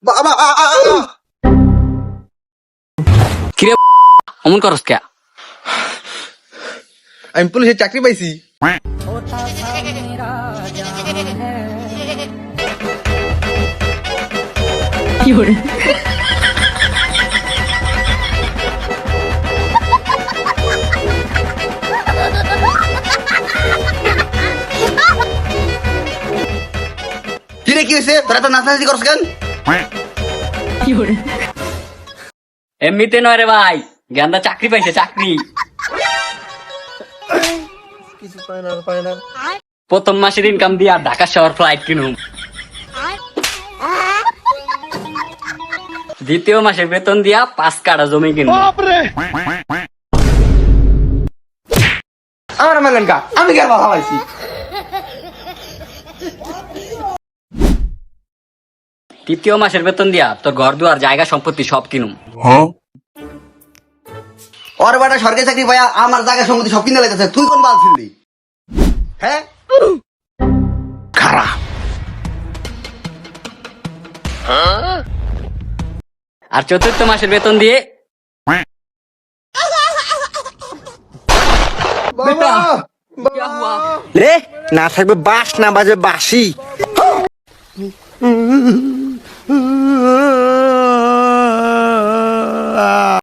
বাবা কিরে অমন করস কে? আমি পুলিশের চাকরি পাইছি। কিরে কি হয়েছে? তোরা তো নাচানাচি করছ কেন? এমনিতে নয় রে ভাই, গান্দা চাকরি পাইছে, চাকরি। কিছু পায় না। প্রথম মাসের ইনকাম দিয়া ঢাকা শহর ফ্লাইট কিনুম, দ্বিতীয় মাসের বেতন দিয়া 5 কাঠা জমি কিনুম। আমার মেলেন কা, আমি কার বাধা পাইছি? তৃতীয় মাসের বেতন দিয়া তোর ঘর দুয়ার জায়গা সম্পত্তি সব কিনুম। ওর বেটা সরকারি চাকরি পায়া আমার জায়গা সম্পত্তি সব কিনে লেগেছে, তুই কোন বাল ছিলি? হ্যাঁ খারাপ। আর চতুর্থ মাসের বেতন দিয়ে রে না থাকবে বাস না বাজে বাসি।